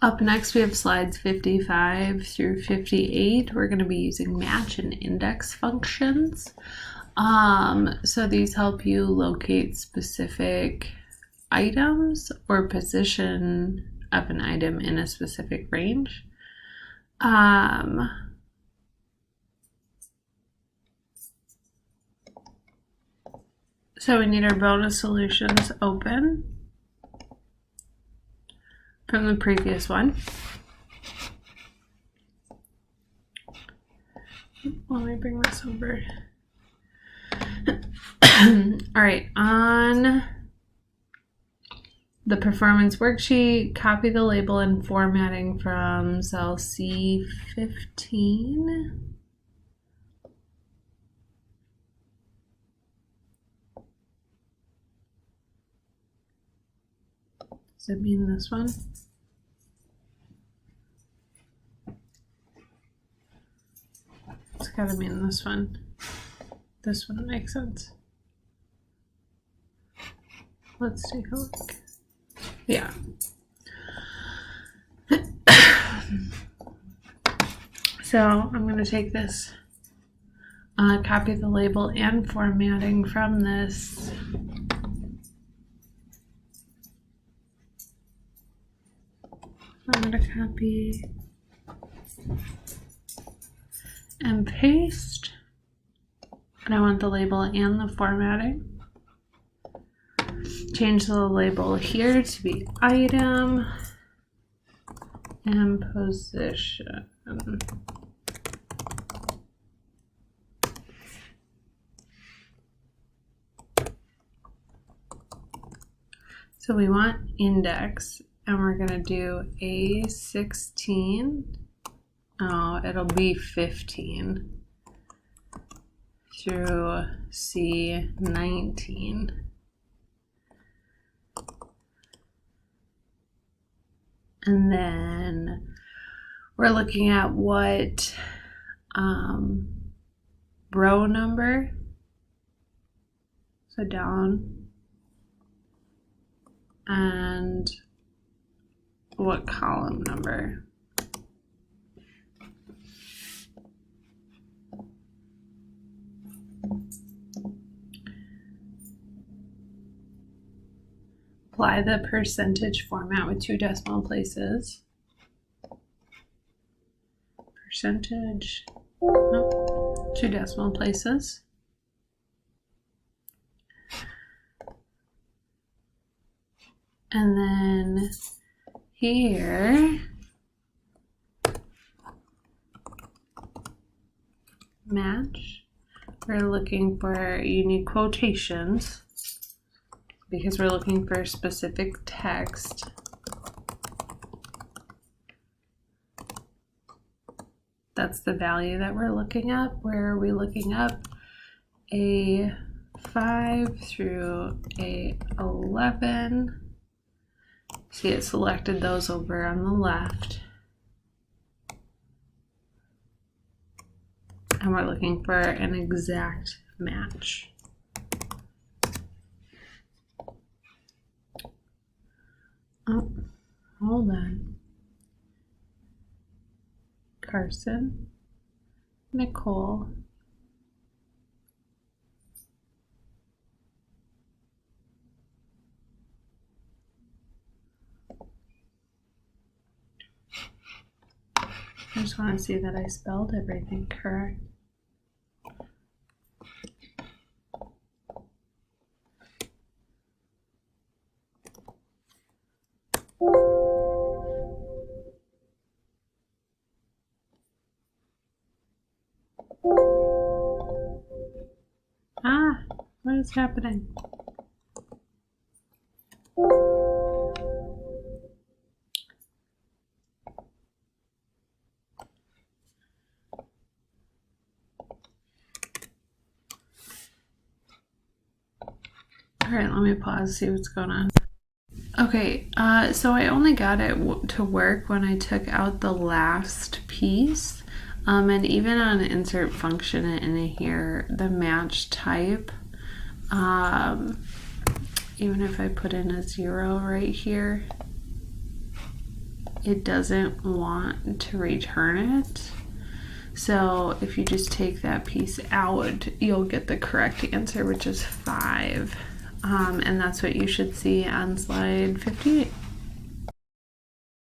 Up next, we have slides 55 through 58. We're going to be using match and index functions. So these help you locate specific items or position of an item in a specific range. So we need our bonus solutions open from the previous one. Let me bring this over. All right, on the performance worksheet, copy the label and formatting from cell C15. Does it mean this one? It's gotta mean this one. This one makes sense. Let's take a look. Yeah. So I'm going to take this, copy the label and formatting from this. I'm going to copy and paste. And I want the label and the formatting. Change the label here to be item and position. So we want index, and we're going to do A16. Oh, it'll be 15 through C19. And then we're looking at what row number, so down, and what column number. Apply the percentage format with 2 decimal places. Percentage, no, 2 decimal places. And then here, match, we're looking for, you need quotations because we're looking for specific text. That's the value that we're looking up. Where are we looking up? A5 through A11. See, it selected those over on the left. And we're looking for an exact match. Oh, hold on. Carson, Nicole, I just want to see that I spelled everything correct. Ah, what is happening? All right, let me pause, see what's going on. Okay, so I only got it to work when I took out the last piece. And even on the insert function in here, the match type, even if I put in a 0 right here, it doesn't want to return it. So if you just take that piece out, you'll get the correct answer, which is 5. And that's what you should see on slide 58.